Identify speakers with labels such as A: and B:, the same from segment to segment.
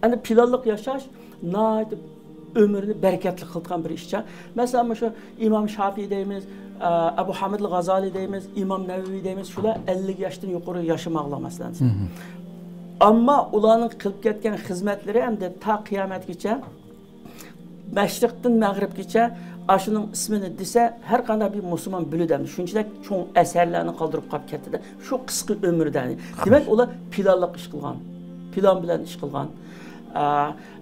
A: Endi planlıq yaşaş nəhayət ömrünü bərəkətli qılğan bir işçi. Məsələn, şu İmam Şafii deyimiz, Abu Hamid al-Ghazali deyimiz, İmam Nəvevi deyimiz, şular 50 yaşdan yuqarı yaşamaqlar məsələn. Amma ularning qilib ketgan xizmatlari hamda ta qiyomatgacha Məşriqdən Məğribgacha aşının ismini desa har qanday bir musulmon biladi. Shunchalik cho'ng asarlarni qoldirib qolib ketdi. Shu qisqa umrda. Demak, ular planliq ish qilgan. Plan bilan ish qilgan.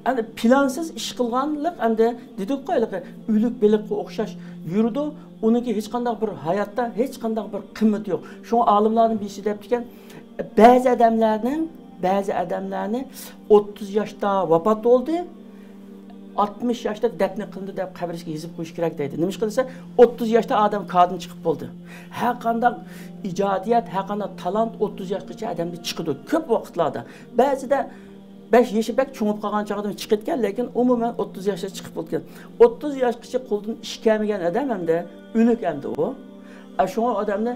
A: Endi plansiz ish qilganlik endi dedik-ku, o'lik beliqqa o'xshash yurdi. Uniki hech qanday bir hayotda hech qanday bir qiymati yo'q. Shu olimlarning birisi deb ekan, ba'zi odamlarni 30 yoshda vafot bo'ldi. 60 yoshda dafn qilindi deb qabrga yozib qo'yish kerak deydi. Nima ish qilsa 30 yoshda odam kadın chiqib bo'ldi. Har qanday ijodiyat, har qanday talant 30 yoshgacha odamda chiqadi. Ko'p vaqtlarda. Ba'zida 5 yoshi bak cho'ngib qolgan chog'da chiqib ketgan, lekin umuman 30 yoshda chiqib bo'lgan. 30 yoshgacha qo'ldan ish kelmagan odam hamda o'lik hamda u. Shunga odamni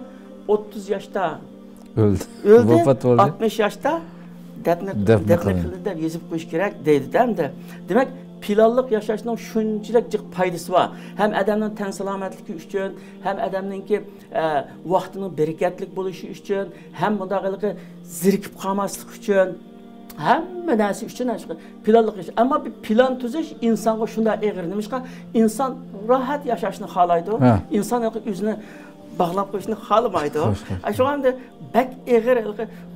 A: 30 yoshda o'ldi. Vafot bo'ldi. 60 yoshda dafn qilindi deb yozib qo'yish kerak deydi hamda. Demak, planlıq yaşayışının şunchalik jiq foydasi bor. Ham odamning tan salomatligi uchun, ham odamningki vaqtining berekatlik bo'lishi uchun, ham bundaqiligi zirkib qolmaslik uchun, hamma narsa uchun planlıq yaşash. Ammo bir plan tuzish insonga shunday og'ir. Nimishqa inson rohat yashashni xohlaydi. Inson o'zini bog'lab qo'yishni xohlamaydi. Shunga bak og'ir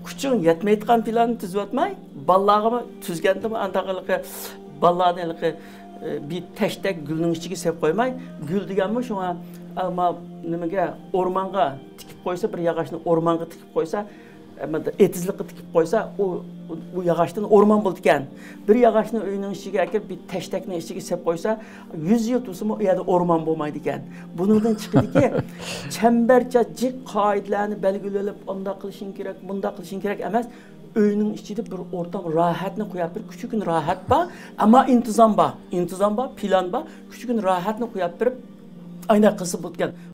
A: kuching yetmaydigan planni tuzib o'tmay, ballag'imi tuzgandimi andaqiligi ballarni bir tashdek gulning ichiga sepib qo'ymay, gul deganmi shunga ama nimaga o'rmonga tikib qo'ysa, bir yog'ochni o'rmonga tikib qo'ysa, etizlikqa tikib qo'ysa, u yog'ochdan o'rmon bo'ldi ekan. Bir yog'ochni uyning ichiga akib bir tashdakning ichiga sepib qo'ysa, 100 yil tursa u yerda o'rmon bo'lmaydi ekan. Bundan chiqadiki, chambarcha jiq qoidalarni belgilab, unda qilishing kerak, bunda qilishing kerak emas. Öyünün içinde bir ortam rahatını koyup bir küçük gün rahat var ama intizam var, plan var, küçük gün rahatını koyup bir ayna kısıp tutken.